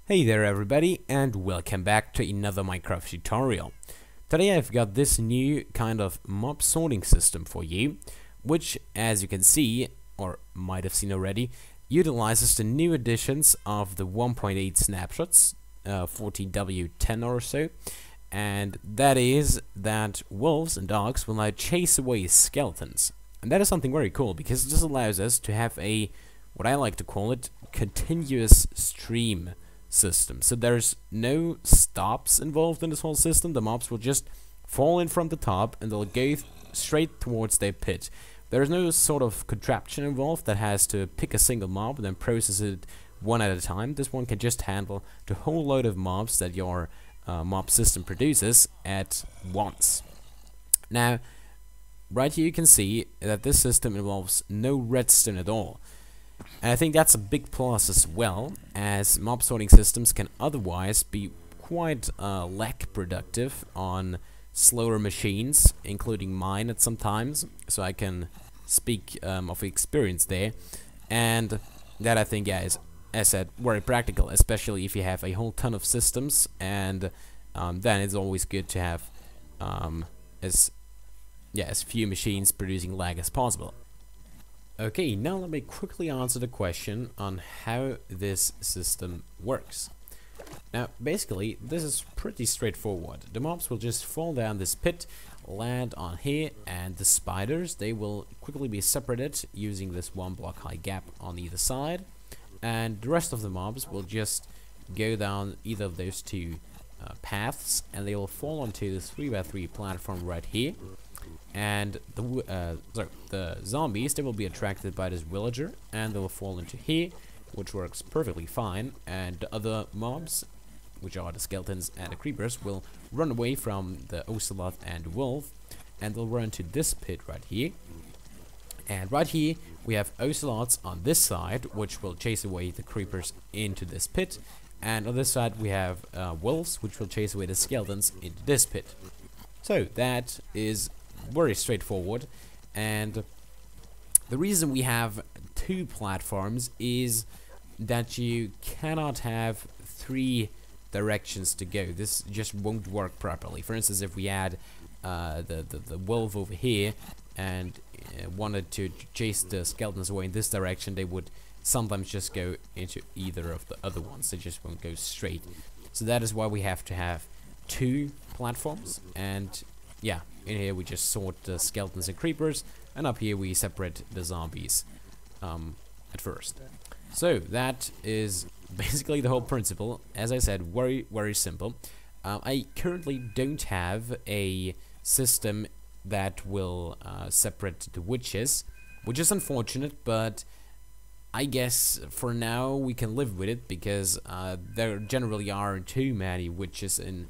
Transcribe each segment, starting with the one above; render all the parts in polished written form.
Hey there everybody, and welcome back to another Minecraft tutorial. Today I've got this new kind of mob sorting system for you, which, as you can see, or might have seen already, utilizes the new editions of the 1.8 snapshots, 14W10 or so, and that is that wolves and dogs will now chase away skeletons. And that is something very cool, because this allows us to have a, what I like to call it, continuous stream system. So there's no stops involved in this whole system. The mobs will just fall in from the top and they'll go straight towards their pit. There's no sort of contraption involved that has to pick a single mob and then process it one at a time. This one can just handle the whole load of mobs that your mob system produces at once. Now, right here you can see that this system involves no redstone at all. And I think that's a big plus as well, as mob sorting systems can otherwise be quite lack productive on slower machines, including mine at some times, so I can speak of experience there. And that I think, yeah, is, as said, very practical, especially if you have a whole ton of systems, and then it's always good to have as few machines producing lag as possible. Okay, now let me quickly answer the question on how this system works. Now, basically, this is pretty straightforward. The mobs will just fall down this pit, land on here, and the spiders, they will quickly be separated using this 1 block high gap on either side, and the rest of the mobs will just go down either of those two paths, and they will fall onto this 3x3 platform right here. And the zombies, they will be attracted by this villager and they will fall into here, which works perfectly fine, and the other mobs, which are the skeletons and the creepers, will run away from the ocelot and wolf, and they'll run to this pit right here. And right here we have ocelots on this side, which will chase away the creepers into this pit, and on this side we have wolves, which will chase away the skeletons into this pit. So that is very straightforward, and the reason we have 2 platforms is that you cannot have 3 directions to go. This just won't work properly. For instance, if we add the wolf over here and wanted to chase the skeletons away in this direction, they would sometimes just go into either of the other ones. They just won't go straight. So that is why we have to have 2 platforms, and yeah, in here we just sort the skeletons and creepers, and up here we separate the zombies at first. So that is basically the whole principle. As I said, very simple. I currently don't have a system that will separate the witches, which is unfortunate, but I guess for now we can live with it, because there generally aren't too many witches in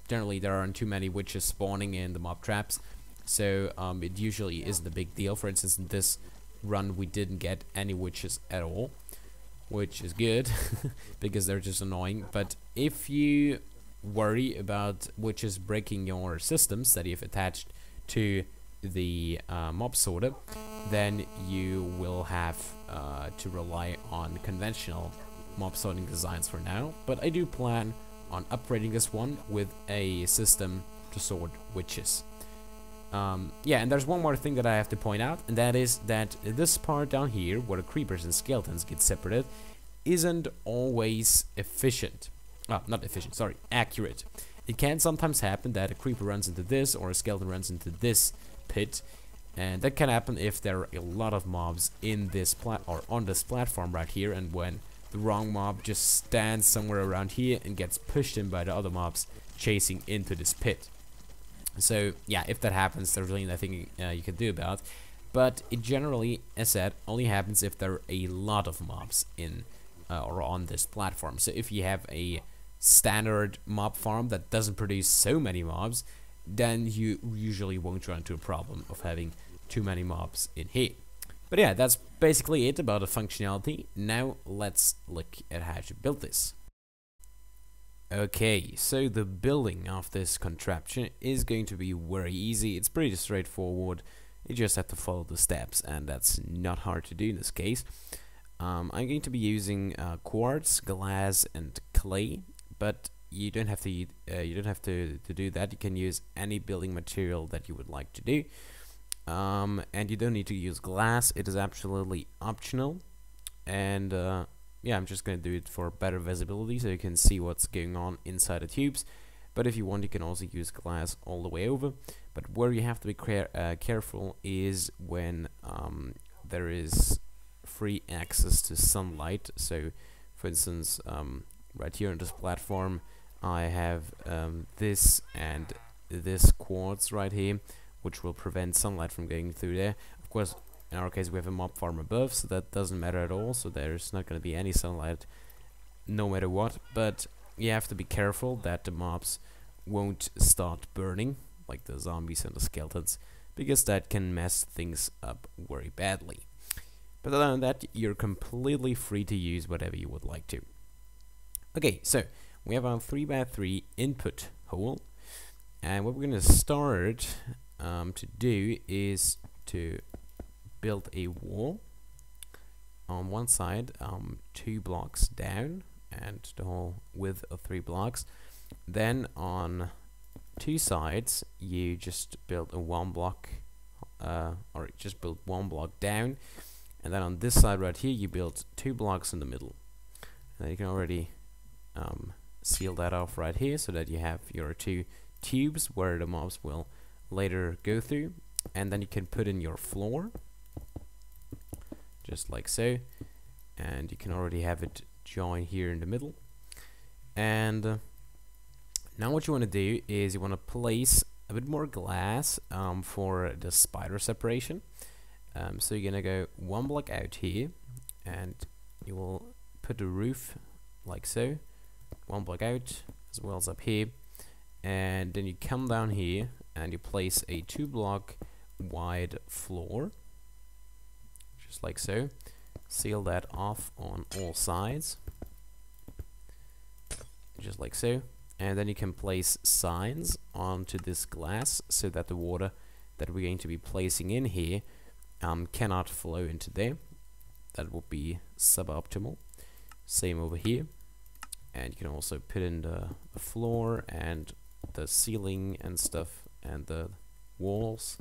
generally there aren't too many witches spawning in the mob traps, so it usually isn't a big deal. For instance, in this run we didn't get any witches at all, which is good because they're just annoying. But if you worry about witches breaking your systems that you've attached to the mob sorter, then you will have to rely on conventional mob sorting designs for now. But I do plan on upgrading this one with a system to sort witches. Yeah, and there's one more thing that I have to point out, and that is that this part down here, where the creepers and skeletons get separated, isn't always efficient. Not efficient, sorry, accurate. It can sometimes happen that a creeper runs into this, or a skeleton runs into this pit, and that can happen if there are a lot of mobs in this on this platform right here, and when the wrong mob just stands somewhere around here and gets pushed in by the other mobs chasing into this pit. So yeah, if that happens, there's really nothing you can do about. But it generally, as said, only happens if there are a lot of mobs in or on this platform. So if you have a standard mob farm that doesn't produce so many mobs, then you usually won't run into a problem of having too many mobs in here. But yeah, that's basically it about the functionality. Now let's look at how to build this. Okay, so the building of this contraption is going to be very easy. It's pretty straightforward. You just have to follow the steps, and that's not hard to do in this case. I'm going to be using quartz, glass, and clay, but you don't have to do that. You can use any building material that you would like to do, and you don't need to use glass. It is absolutely optional, and yeah, I'm just going to do it for better visibility so you can see what's going on inside the tubes. But if you want, you can also use glass all the way over. But where you have to be careful is when there is free access to sunlight. So for instance, right here on this platform I have this and this quartz right here, which will prevent sunlight from going through there. Of course, in our case we have a mob farm above, so that doesn't matter at all, so there's not going to be any sunlight no matter what. But you have to be careful that the mobs won't start burning, like the zombies and the skeletons, because that can mess things up very badly. But other than that, you're completely free to use whatever you would like to. Okay, so we have our 3x3 input hole, and what we're going to start to do is to build a wall on one side, 2 blocks down, and the whole width of 3 blocks. Then on 2 sides you just build a 1 block, or just build 1 block down, and then on this side right here you build 2 blocks in the middle. And you can already seal that off right here, so that you have your 2 tubes where the mobs will later go through. And then you can put in your floor, just like so, and you can already have it join here in the middle. And now what you want to do is you want to place a bit more glass for the spider separation. So you're gonna go 1 block out here, and you will put the roof like so, 1 block out as well as up here, and then you come down here and you place a 2 block wide floor, just like so. Seal that off on all sides, just like so. And then you can place signs onto this glass so that the water that we're going to be placing in here cannot flow into there. That would be suboptimal. Same over here. And you can also put in the floor and the ceiling and stuff and the walls,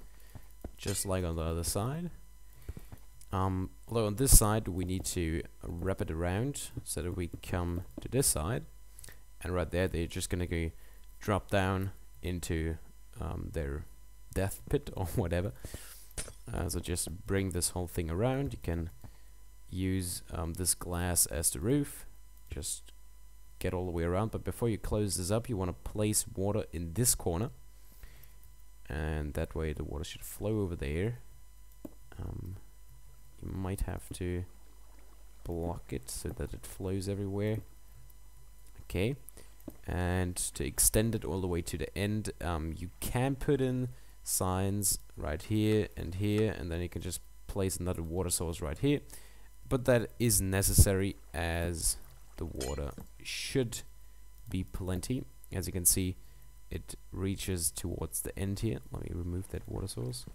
just like on the other side. Although on this side we need to wrap it around so that we come to this side, and right there they're just gonna go drop down into their death pit or whatever. So just bring this whole thing around. You can use this glass as the roof, just get all the way around. But before you close this up, you want to place water in this corner, and that way the water should flow over there. You might have to block it so that it flows everywhere. Okay, and to extend it all the way to the end, you can put in signs right here, and then you can just place another water source right here. But that is necessary, as the water should be plenty. As you can see, it reaches towards the end here. Let me remove that water source.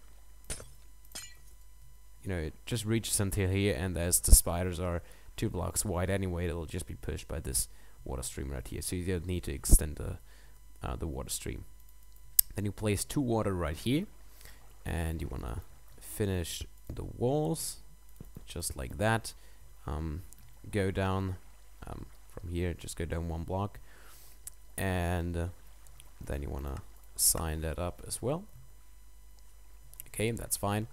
You know, it just reaches until here, and as the spiders are 2 blocks wide anyway, it'll just be pushed by this water stream right here. So you don't need to extend the water stream. Then you place 2 water right here, and you want to finish the walls just like that. Go down from here, just go down 1 block, and then you want to sign that up as well. Okay, that's fine.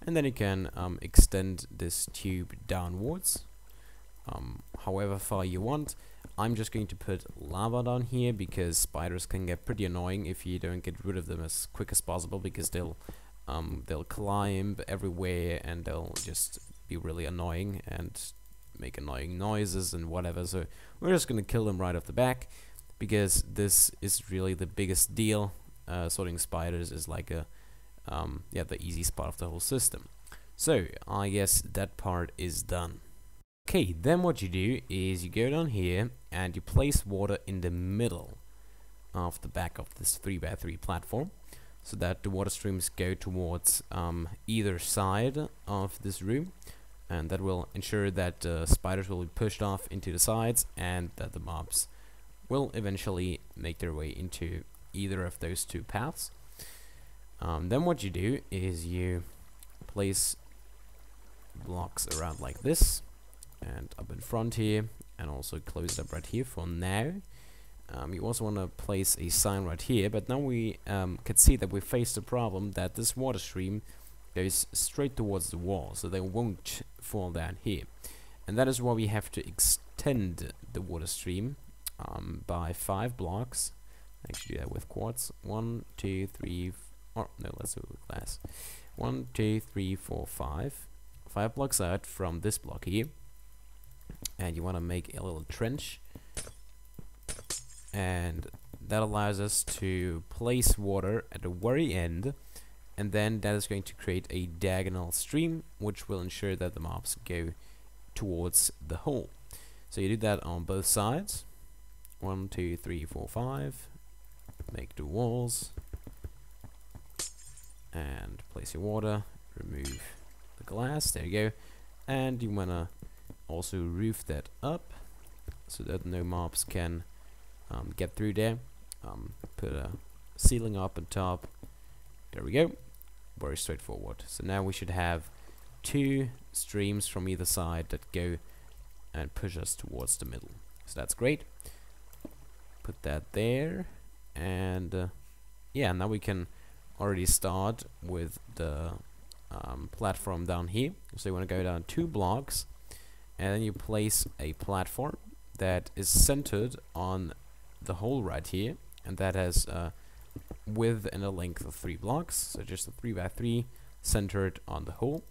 And then you can extend this tube downwards however far you want. I'm just going to put lava down here because spiders can get pretty annoying if you don't get rid of them as quick as possible, because they'll climb everywhere and they'll just be really annoying and make annoying noises and whatever. So we're just gonna kill them right off the back, because this is really the biggest deal. Sorting spiders is like a yeah, the easiest part of the whole system. So I guess that part is done. Okay, then what you do is you go down here and you place water in the middle of the back of this 3x3 platform, so that the water streams go towards either side of this room. and that will ensure that spiders will be pushed off into the sides and that the mobs will eventually make their way into either of those two paths. Then what you do is you place blocks around like this and up in front here, and also close it up right here for now. You also want to place a sign right here, but now we can see that we faced the problem that this water stream goes straight towards the wall, so they won't fall down here. And that is why we have to extend the water stream by 5 blocks. I can do that with quartz. 1, 2, 3, or no, let's do it with glass. 1, 2, 3, 4, 5. 5 blocks out from this block here. And you want to make a little trench. And that allows us to place water at the very end, and then that is going to create a diagonal stream which will ensure that the mobs go towards the hole. So you do that on both sides. 1, 2, 3, 4, 5. Make the walls and place your water, remove the glass, there you go. And you wanna also roof that up so that no mobs can get through there. Put a ceiling up on top. There we go. Very straightforward. So now we should have 2 streams from either side that go and push us towards the middle. So that's great. Put that there, and yeah, now we can already start with the platform down here. So you want to go down 2 blocks, and then you place a platform that is centered on the hole right here, and that has width and a length of 3 blocks, so just a 3 by 3 centered on the hole,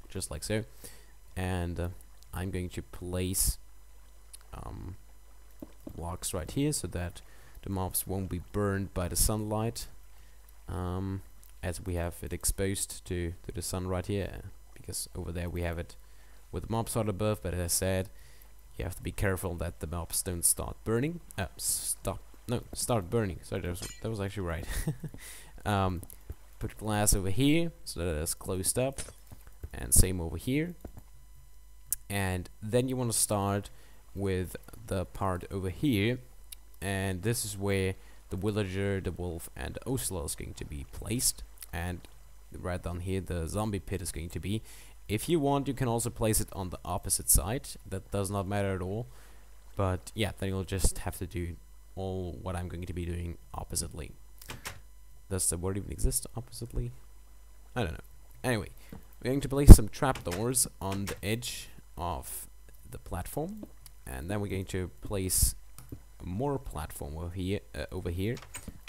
just like so. And I'm going to place blocks right here so that the mobs won't be burned by the sunlight, as we have it exposed to the sun right here, because over there we have it with the mobs right above. But as I said, you have to be careful that the mobs don't start burning. Start burning. Sorry, that was actually right. Put glass over here so that it's closed up, and same over here. And then you want to start with the part over here, and this is where the villager, the wolf, and the ocelot is going to be placed. And right down here the zombie pit is going to be. If you want, you can also place it on the opposite side. That does not matter at all. But yeah, then you'll just have to do all what I'm going to be doing oppositely. Does the word even exist, oppositely? I don't know. Anyway, we're going to place some trapdoors on the edge of the platform, and then we're going to place more platform over here,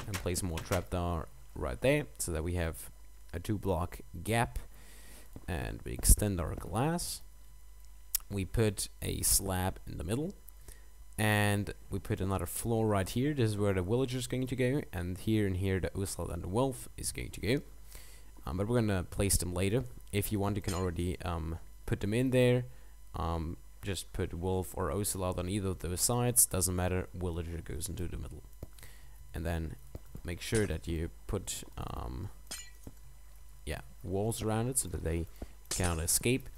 and place more trapdoor right there, so that we have a 2-block gap. And we extend our glass. We put a slab in the middle, and we put another floor right here. This is where the villager is going to go, and here and here the ocelot and the wolf is going to go. But we're gonna place them later. If you want, you can already put them in there. Just put wolf or ocelot on either of those sides, doesn't matter. Villager goes into the middle. And then make sure that you put walls around it so that they cannot escape.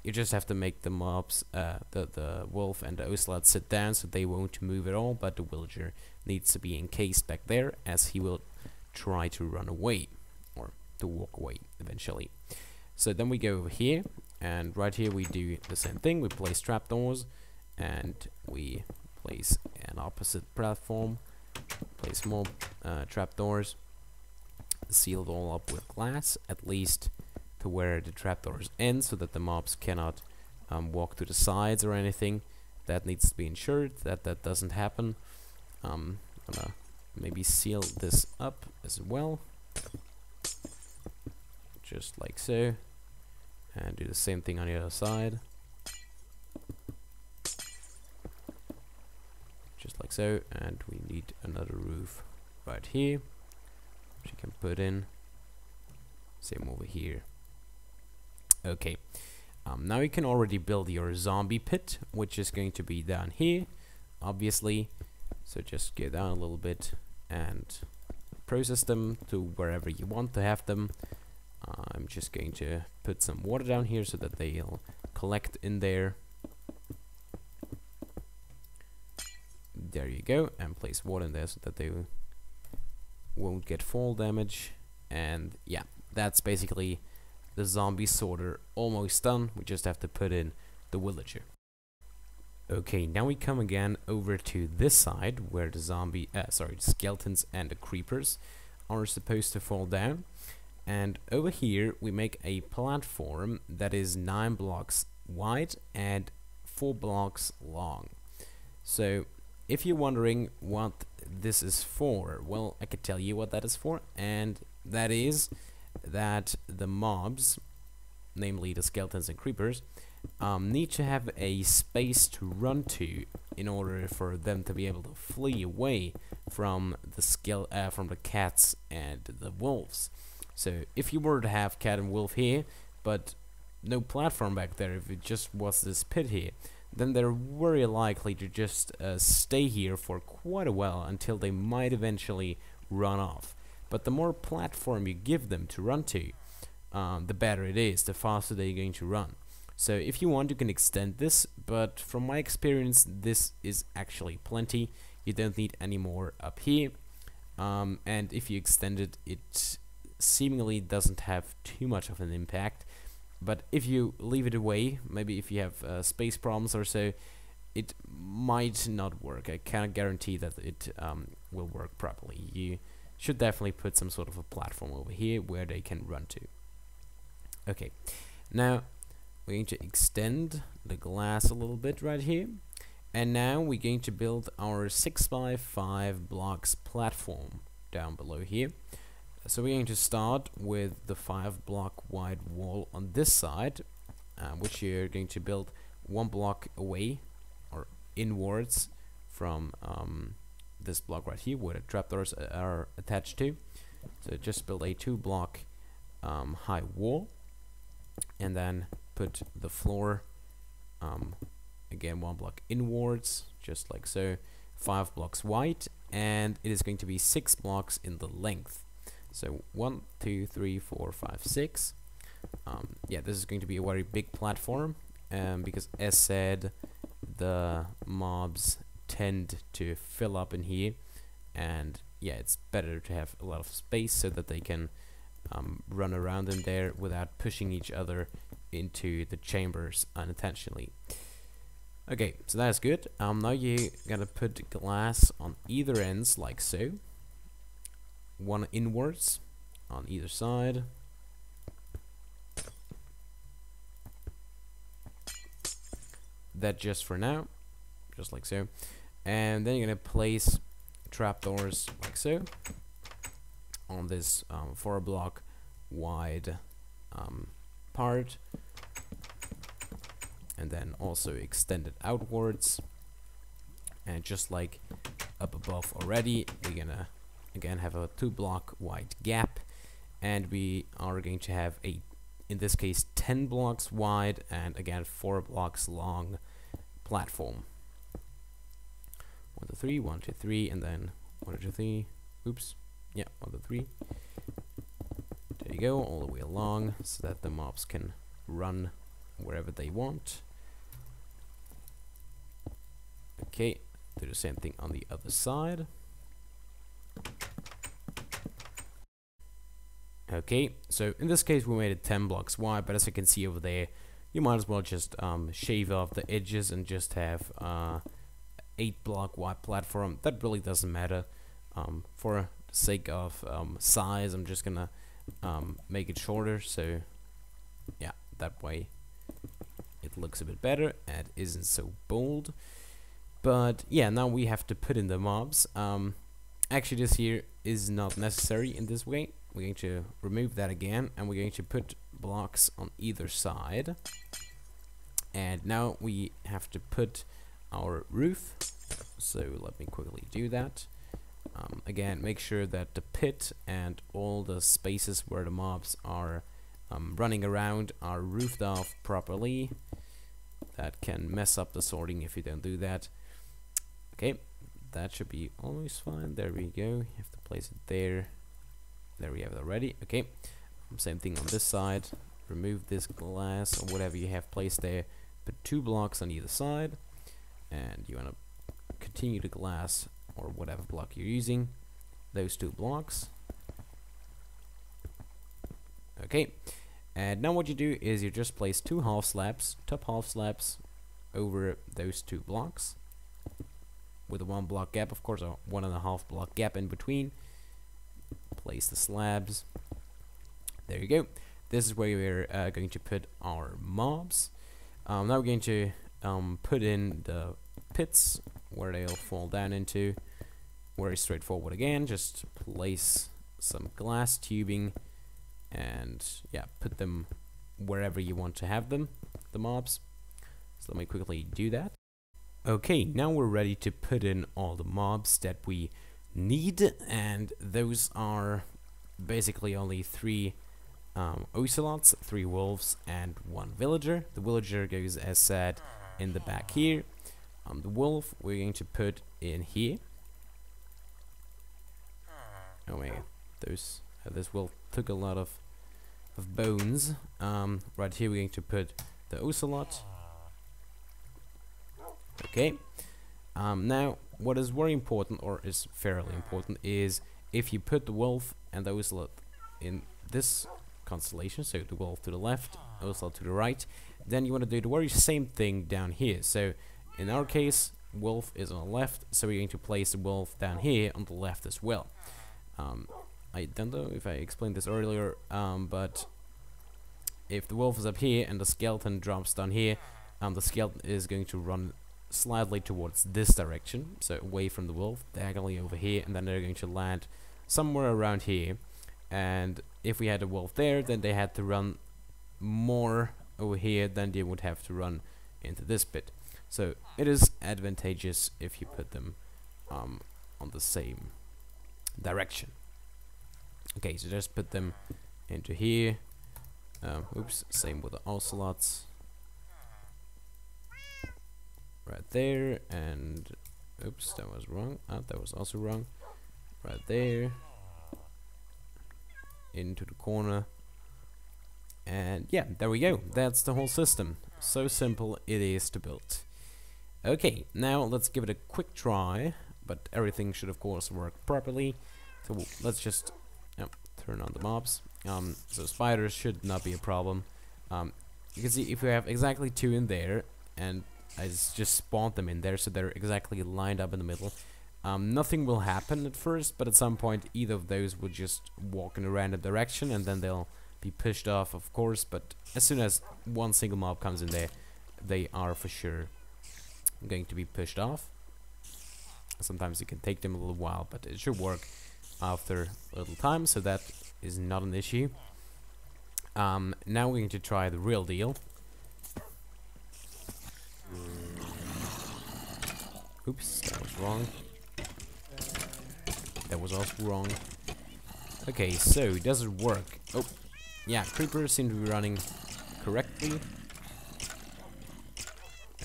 You just have to make the mobs, the wolf and the ocelot, sit down so they won't move at all, but the villager needs to be encased back there, as he will try to run away, or to walk away eventually. So then we go over here, and right here we do the same thing. We place trapdoors, and we place an opposite platform, place more trapdoors, seal it all up with glass, at least to where the trapdoors end, so that the mobs cannot walk to the sides or anything. That needs to be ensured that that doesn't happen. I'm gonna maybe seal this up as well, just like so, and do the same thing on the other side, just like so. And we need another roof right here, which you can put in. Same over here. Okay, now you can already build your zombie pit, which is going to be down here, obviously. So just go down a little bit and process them to wherever you want to have them. I'm just going to put some water down here so that they'll collect in there. There you go, and place water in there so that they won't get fall damage. And yeah, that's basically the zombie sorter almost done. We just have to put in the villager. Okay, now we come again over to this side where the the skeletons and the creepers are supposed to fall down. And over here we make a platform that is 9 blocks wide and 4 blocks long. So if you're wondering what this is for, well, I could tell you what that is for, and that is that the mobs, namely the skeletons and creepers, need to have a space to run to in order for them to be able to flee away from the cats and the wolves. So if you were to have cat and wolf here, but no platform back there, if it just was this pit here, then they're very likely to just stay here for quite a while until they might eventually run off. But the more platform you give them to run to, the better it is, the faster they're going to run. So if you want, you can extend this, but from my experience, this is actually plenty. You don't need any more up here. And if you extend it, it seemingly doesn't have too much of an impact. But if you leave it away, maybe if you have space problems or so, it might not work. I can't guarantee that it will work properly. You should definitely put some sort of a platform over here where they can run to. Okay, now we're going to extend the glass a little bit right here, and now we're going to build our 6x5 blocks platform down below here. So we're going to start with the 5 block wide wall on this side, which you're going to build 1 block away or inwards from this block right here where the trapdoors are attached to. So just build a 2 block high wall, and then put the floor again 1 block inwards, just like so, 5 blocks wide, and it is going to be 6 blocks in the length. So 1, 2, 3, 4, 5, 6. Yeah, this is going to be a very big platform, because as said, the mobs tend to fill up in here, and yeah, it's better to have a lot of space so that they can run around in there without pushing each other into the chambers unintentionally. Okay, so that's good. Now you're gonna put glass on either ends like so, 1 inwards on either side. That just for now, just like so. And then you're gonna place trapdoors like so on this 4 block wide part, and then also extend it outwards. And just like up above already, we're gonna again have a 2 block wide gap, and we are going to have a, in this case, 10 blocks wide and again 4 blocks long platform. 1, 2, 3, 1, 2, 3, and then 1, 2, 3. Oops. Yeah, 1, 2, 3. There you go, all the way along, so that the mobs can run wherever they want. Okay, do the same thing on the other side. Okay, so in this case we made it 10 blocks wide, but as you can see over there, you might as well just shave off the edges and just have 8 block wide platform. That really doesn't matter. For the sake of size, I'm just gonna make it shorter, so yeah, that way it looks a bit better and isn't so bold. But yeah, now we have to put in the mobs. Actually, this here is not necessary in this way. We're going to remove that again, and we're going to put blocks on either side. And now we have to put our roof, so let me quickly do that. Again, make sure that the pit and all the spaces where the mobs are running around are roofed off properly. That can mess up the sorting if you don't do that. Okay, that should be almost fine. There we go. You have to place it there. There we have it already. Okay, Same thing on this side. Remove this glass or whatever you have placed there. Put 2 blocks on either side, and you want to continue the glass or whatever block you're using. Those 2 blocks. Okay, and now what you do is you just place 2 half slabs, top half slabs, over those 2 blocks, with a 1 block gap, of course, a 1.5 block gap in between. Place the slabs. There you go. This is where we're going to put our mobs. Now we're going to put in the pits where they'll fall down into. Very straightforward again. Just place some glass tubing and yeah, put them wherever you want to have them, the mobs. So let me quickly do that. Okay, now we're ready to put in all the mobs that we need, and those are basically only 3 ocelots, 3 wolves, and 1 villager. The villager goes, as said, in the back here. The wolf we're going to put in here. Oh my god, this wolf took a lot of bones. Right here we're going to put the ocelot. Okay. Now what is very important, or is fairly important, is if you put the wolf and the ocelot in this constellation, so the wolf to the left, ocelot to the right, then you want to do the very same thing down here. So in our case, wolf is on the left, so we're going to place the wolf down here on the left as well. I don't know if I explained this earlier, but if the wolf is up here and the skeleton drops down here, the skeleton is going to run slightly towards this direction, so away from the wolf, diagonally over here, and then they're going to land somewhere around here. And if we had a wolf there, then they had to run more over here than they would have to run into this bit. So it is advantageous if you put them on the same direction. Okay, so just put them into here. Oops, same with the ocelots. Right there, and oops, that was wrong. That was also wrong. Right there. Into the corner. And yeah, there we go. That's the whole system. So simple it is to build. Okay, now let's give it a quick try, but everything should of course work properly. So let's just turn on the mobs. So spiders should not be a problem. You can see if we have exactly 2 in there, and I just spawned them in there so they're exactly lined up in the middle. Nothing will happen at first, but at some point either of those will just walk in a random direction, and then they'll be pushed off, of course. But as soon as one single mob comes in there, they are for sure going to be pushed off. Sometimes it can take them a little while, but it should work after a little time, so that is not an issue. Now we're going to try the real deal. Oops, that was wrong. That was also wrong. Okay, so does it work? Oh, yeah, creepers seem to be running correctly.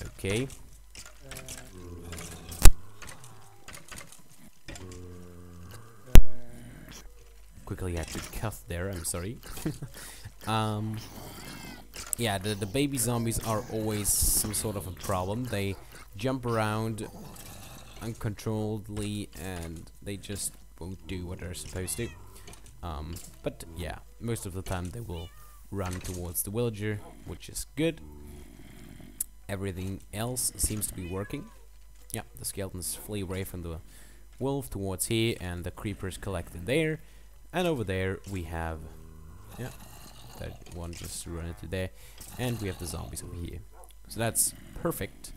Okay. Quickly had to cuff there, I'm sorry. Yeah, the baby zombies are always some sort of a problem. They jump around uncontrolledly and they just won't do what they're supposed to. But yeah, most of the time they will run towards the villager, which is good. Everything else seems to be working. Yeah, the skeletons flee away from the wolf towards here, and the creepers collected there. And over there we have, yeah, that one just run into there, and we have the zombies over here. So that's perfect.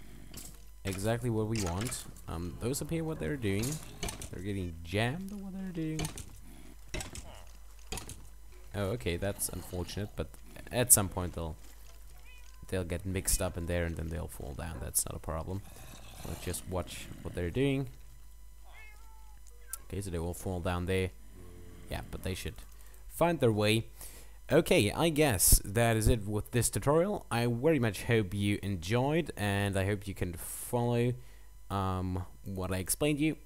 Exactly what we want. Those up here, what they're doing, they're getting jammed. What they're doing. Oh, okay, that's unfortunate, but at some point they'll get mixed up in there, and then they'll fall down. That's not a problem. Let's just watch what they're doing. Okay, so they will fall down there. Yeah, but they should find their way. Okay, I guess that is it with this tutorial. I very much hope you enjoyed, and I hope you can follow what I explained to you,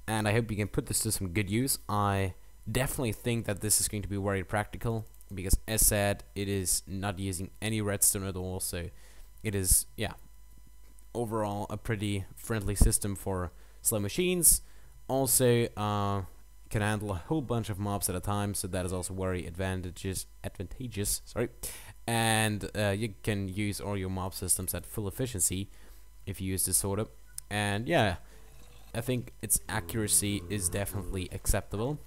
and I hope you can put this to some good use. I definitely think that this is going to be very practical. because as said, it is not using any redstone at all, so it is, yeah, overall a pretty friendly system for slow machines. Also can handle a whole bunch of mobs at a time, so that is also very advantageous, sorry. And you can use all your mob systems at full efficiency if you use this sort of. And yeah, I think its accuracy is definitely acceptable.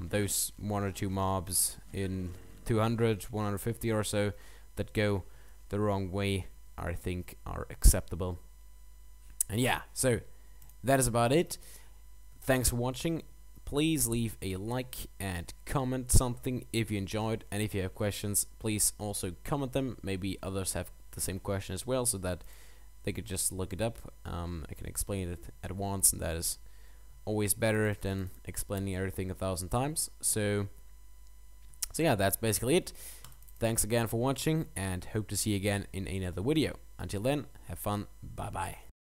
Those 1 or 2 mobs in 200, 150 or so that go the wrong way, I think are acceptable. And yeah, so that is about it. Thanks for watching. Please leave a like and comment something if you enjoyed, and if you have questions, please also comment them. Maybe others have the same question as well, so that they could just look it up. I can explain it at once, and that is always better than explaining everything 1,000 times. So yeah, that's basically it. Thanks again for watching, and hope to see you again in another video. Until then, have fun. Bye bye.